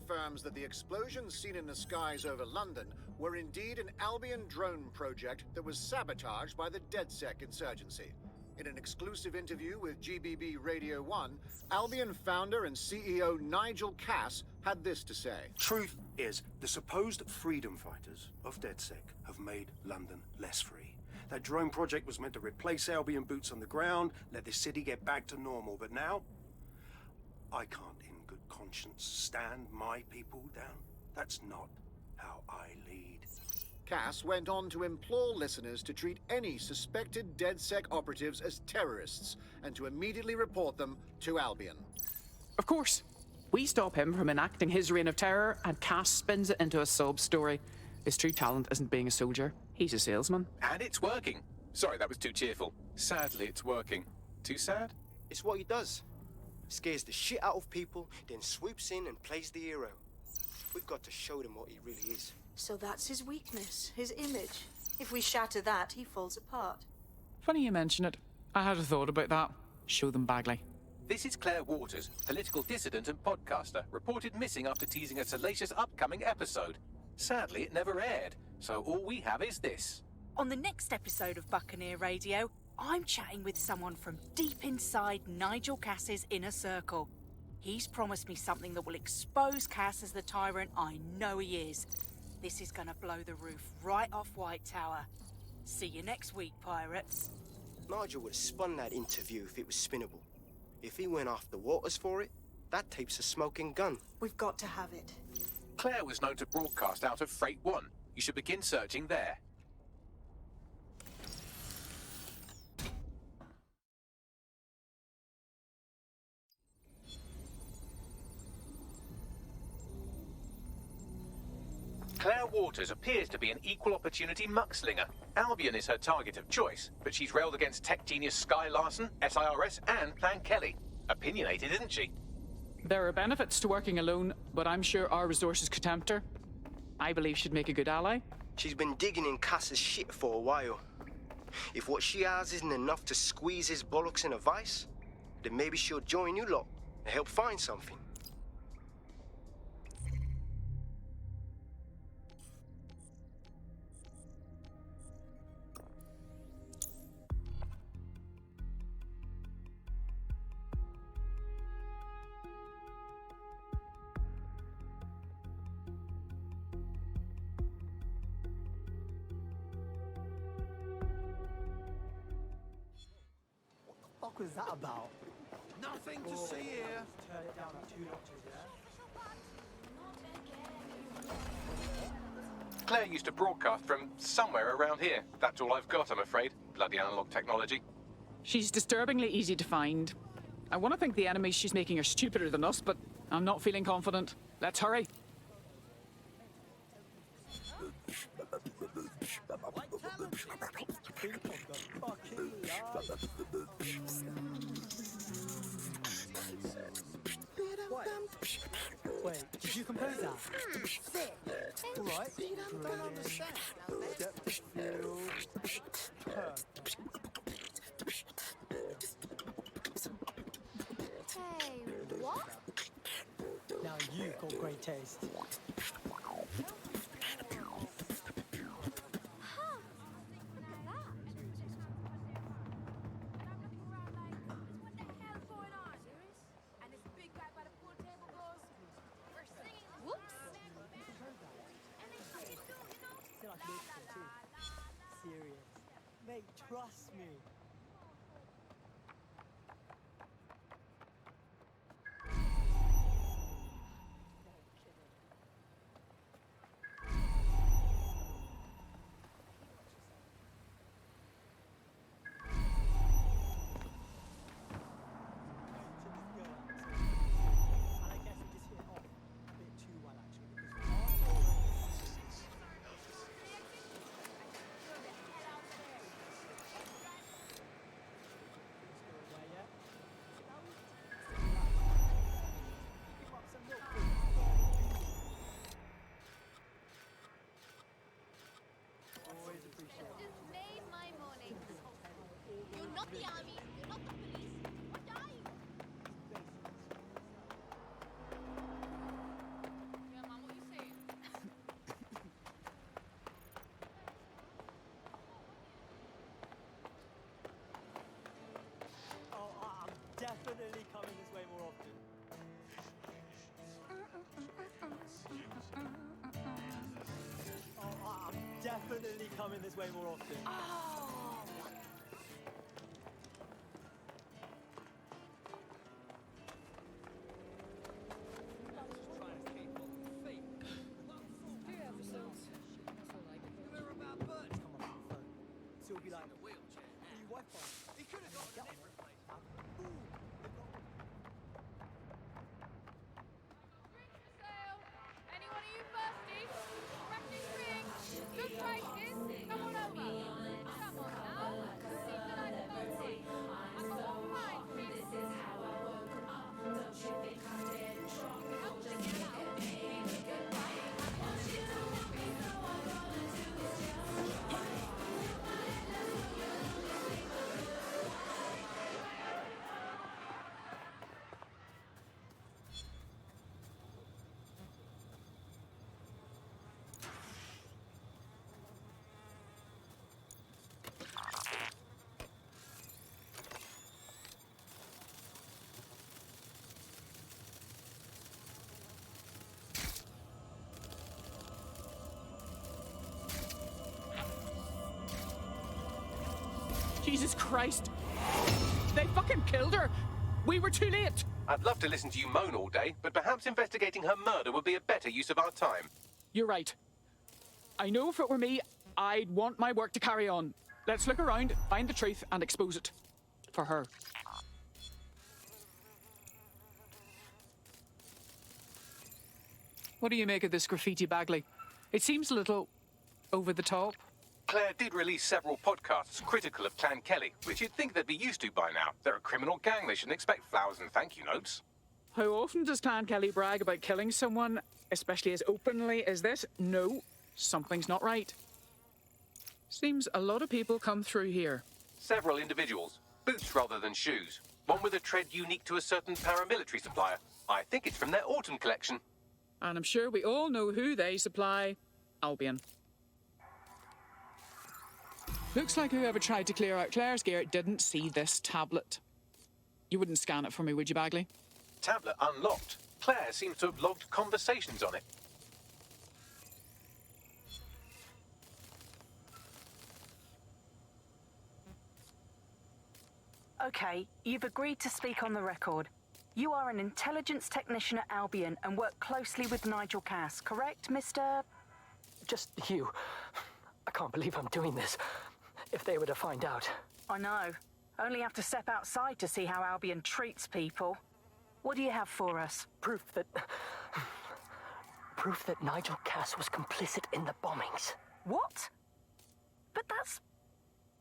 confirms that the explosions seen in the skies over London were indeed an Albion drone project that was sabotaged by the DedSec insurgency. In an exclusive interview with GBB Radio 1, Albion founder and CEO Nigel Cass had this to say. Truth is, the supposed freedom fighters of DedSec have made London less free. That drone project was meant to replace Albion boots on the ground, let the city get back to normal, but now I can't in good conscience stand my people down. That's not how I lead. Cass went on to implore listeners to treat any suspected DedSec operatives as terrorists and to immediately report them to Albion. Of course. We stop him from enacting his reign of terror, and Cass spins it into a sob story. His true talent isn't being a soldier. He's a salesman. And it's working. Sorry, that was too cheerful. Sadly, it's working. Too sad? It's what he does. Scares the shit out of people, then swoops in and plays the hero. We've got to show them what he really is. So that's his weakness, his image. If we shatter that, he falls apart. Funny you mention it. I had a thought about that. Show them Bagley. This is Claire Waters, political dissident and podcaster, reported missing after teasing a salacious upcoming episode. Sadly, it never aired, so all we have is this. On the next episode of Buccaneer Radio, I'm chatting with someone from deep inside Nigel Cass's inner circle. He's promised me something that will expose Cass as the tyrant I know he is. This is gonna blow the roof right off White Tower. See you next week, pirates. Nigel would have spun that interview if it was spinnable. If he went after Waters for it, that tape's a smoking gun. We've got to have it. Claire was known to broadcast out of Freight 1. You should begin searching there. Claire Waters appears to be an equal opportunity muckslinger. Albion is her target of choice, but she's railed against tech genius Sky Larson, SIRS, and Plan Kelly. Opinionated, isn't she? There are benefits to working alone, but I'm sure our resources could tempt her. I believe she'd make a good ally. She's been digging in Cass's shit for a while. If what she has isn't enough to squeeze his bollocks in a vice, then maybe she'll join you lot and help find something. What was that about? Nothing to see here. Turn it down 2 notches, yeah? Claire used to broadcast from somewhere around here. That's all I've got, I'm afraid. Bloody analog technology. She's disturbingly easy to find. I want to think the enemies she's making are stupider than us, but I'm not feeling confident. Let's hurry. Think of the fucking love. Wait, did you compose that? Alright. Don't understand. Depth of field. Hey, what? Now you've got great taste. Serious. Mate, trust me. definitely coming this way more often. Still be like a wheelchair. Wi-Fi. He could have got a different place. Anyone of you thirsty? Refreshing drinks? Good prices? Come on over. Come on now. Keep the night cozy. I've got all mine for you. This is how I woke up. Don't you think I'm dead drunk? Don't check it out. Goodbye. I want you to want me, so all I'm gonna do is just try. Jesus Christ. They fucking killed her. We were too late. I'd love to listen to you moan all day, but perhaps investigating her murder would be a better use of our time. You're right. I know if it were me, I'd want my work to carry on. Let's look around, find the truth, and expose it. For her. What do you make of this graffiti, Bagley? It seems a little over the top. Claire did release several podcasts critical of Clan Kelly, which you'd think they'd be used to by now. They're a criminal gang. They shouldn't expect flowers and thank you notes. How often does Clan Kelly brag about killing someone, especially as openly as this? No, something's not right. Seems a lot of people come through here. Several individuals. Boots rather than shoes. One with a tread unique to a certain paramilitary supplier. I think it's from their autumn collection. And I'm sure we all know who they supply. Albion. Looks like whoever tried to clear out Claire's gear didn't see this tablet. You wouldn't scan it for me, would you, Bagley? Tablet unlocked. Claire seems to have logged conversations on it. Okay, you've agreed to speak on the record. You are an intelligence technician at Albion and work closely with Nigel Cass, correct, Mr...? Just you. I can't believe I'm doing this. If they were to find out. I know. Only have to step outside to see how Albion treats people. What do you have for us? Proof that Nigel Cass was complicit in the bombings. What? But that's...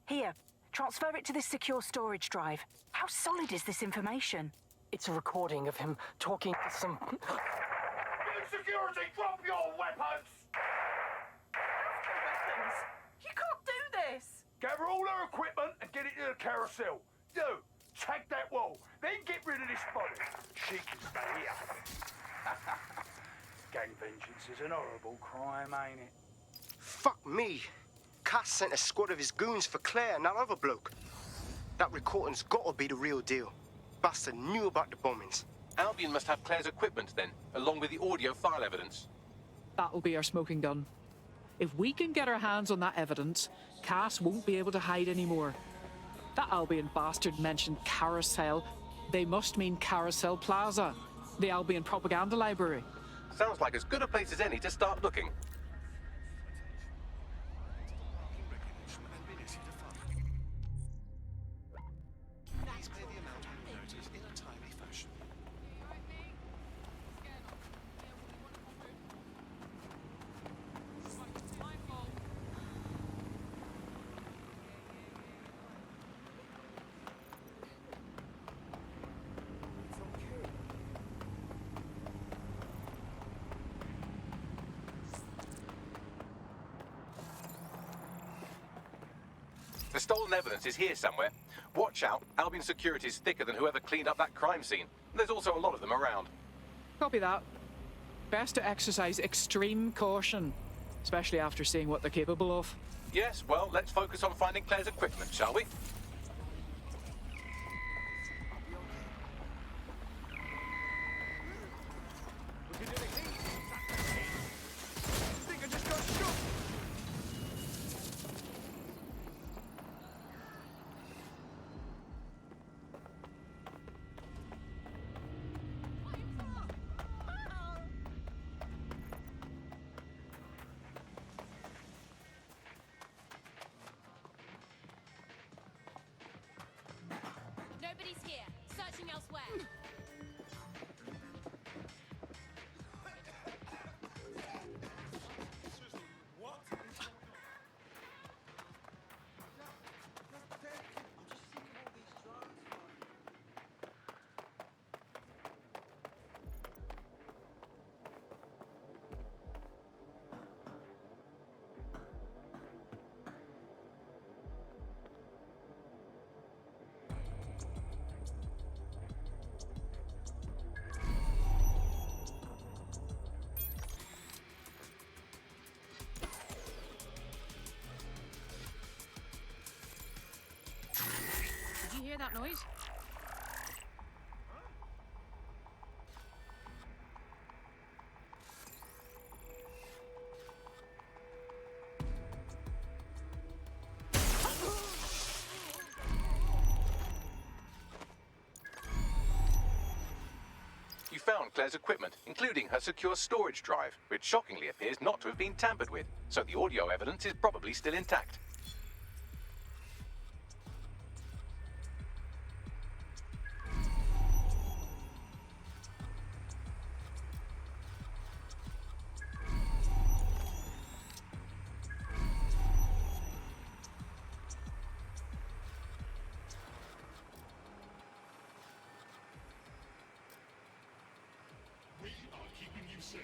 Here, transfer it to this secure storage drive. How solid is this information? It's a recording of him talking to some... Security, drop your weapons! You can't do this! Gather all her equipment and get it to the carousel. Do. Tag that wall. Then get rid of this body. She can stay here. Gang vengeance is an horrible crime, ain't it? Fuck me. Cass sent a squad of his goons for Claire and that other bloke. That recording's gotta be the real deal. Bastard knew about the bombings. Albion must have Claire's equipment then, along with the audio file evidence. That'll be our smoking gun. If we can get our hands on that evidence, Cass won't be able to hide anymore. That Albion bastard mentioned Carousel. They must mean Carousel Plaza, the Albion propaganda library. Sounds like as good a place as any to start looking. The stolen evidence is here somewhere. Watch out, Albion security is thicker than whoever cleaned up that crime scene. There's also a lot of them around. Copy that. Best to exercise extreme caution, especially after seeing what they're capable of. Yes, well, let's focus on finding Claire's equipment, shall we? elsewhere. Did you hear that noise? You found Claire's equipment, including her secure storage drive, which shockingly appears not to have been tampered with, so the audio evidence is probably still intact. We are keeping you safe.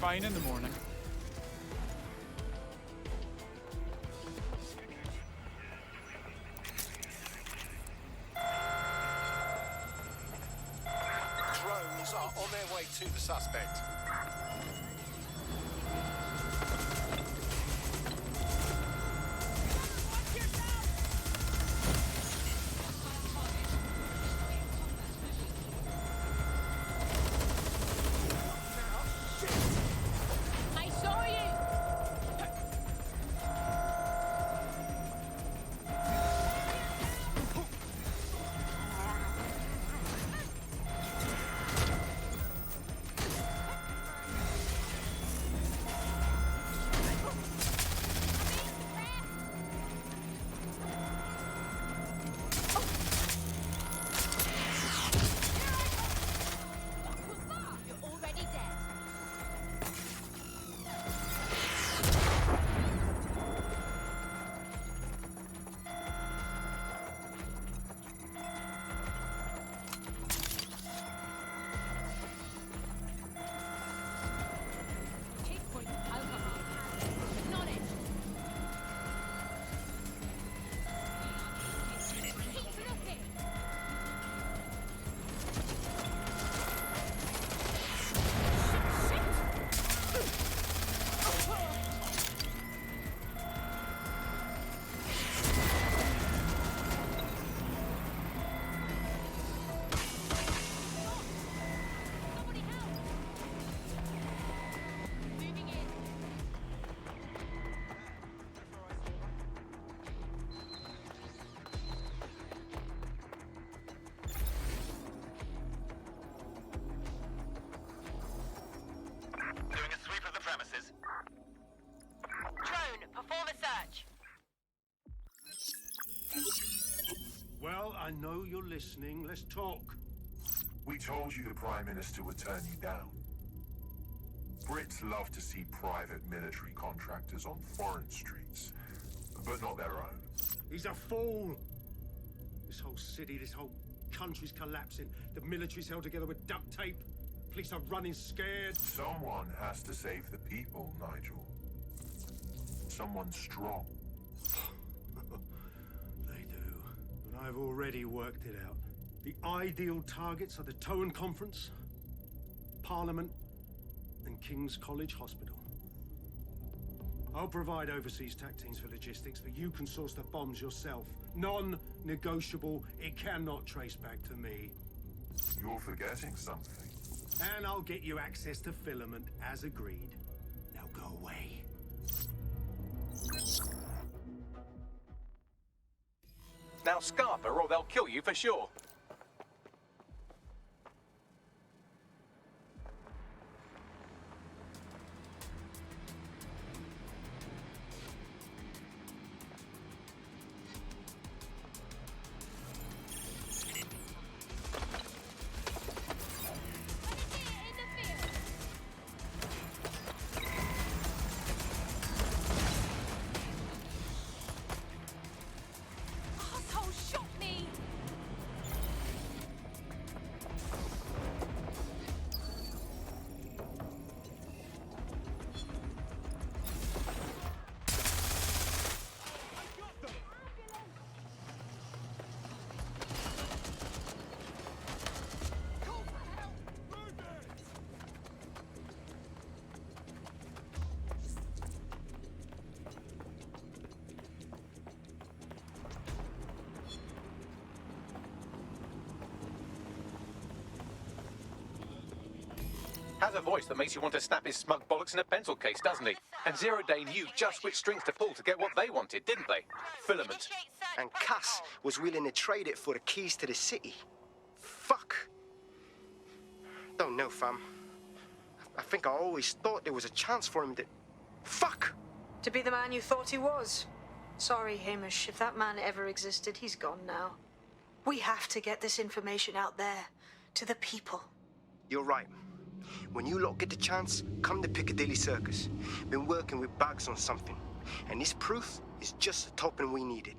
Fine in the morning. Drones are on their way to the suspect. I know you're listening. Let's talk. We told you the Prime Minister would turn you down. Brits love to see private military contractors on foreign streets, but not their own. He's a fool! This whole city, this whole country's collapsing. The military's held together with duct tape. Police are running scared. Someone has to save the people, Nigel. Someone strong. They do. But I've already worked it out. The ideal targets are the Towan Conference, Parliament, and King's College Hospital. I'll provide overseas tac teams for logistics, but you can source the bombs yourself. Non-negotiable. It cannot trace back to me. You're forgetting something. And I'll get you access to filament, as agreed. Now go away. Now scarper or they'll kill you for sure. Has a voice that makes you want to snap his smug bollocks in a pencil case, doesn't he? And Zero Day knew just which strings to pull to get what they wanted, didn't they? Filament. And Cass was willing to trade it for the keys to the city. Fuck. Don't know, fam. I think I always thought there was a chance for him to... Fuck! To be the man you thought he was. Sorry, Hamish. If that man ever existed, he's gone now. We have to get this information out there, to the people. You're right. When you lot get the chance, come to Piccadilly Circus. Been working with Bags on something. And this proof is just the token we needed.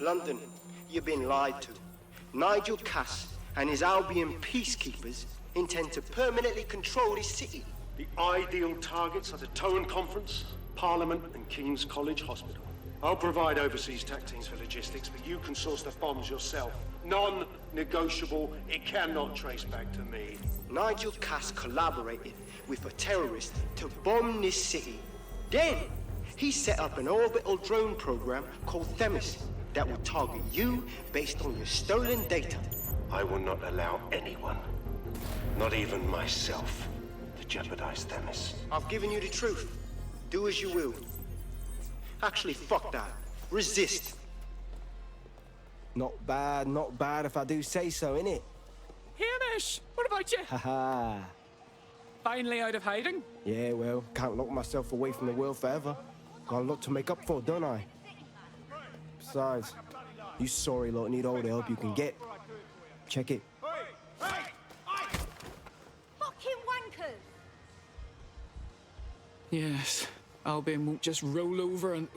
London, you've been lied to. Nigel Cass and his Albion peacekeepers intend to permanently control this city. The ideal targets are the Towan Conference, Parliament, and King's College Hospital. I'll provide overseas tac teams for logistics, but you can source the bombs yourself. Non-negotiable. It cannot trace back to me. Nigel Cass collaborated with a terrorist to bomb this city. Then, he set up an orbital drone program called Themis that will target you based on your stolen data. I will not allow anyone, not even myself, to jeopardize Themis. I've given you the truth. Do as you will. Actually, fuck that. Resist. Not bad if I do say so, innit? Hamish, what about you? Haha. Finally out of hiding? Yeah, well, can't lock myself away from the world forever. Got a lot to make up for, don't I? Besides, you sorry lot need all the help you can get. Check it. My Yes, Albion won't just roll over and...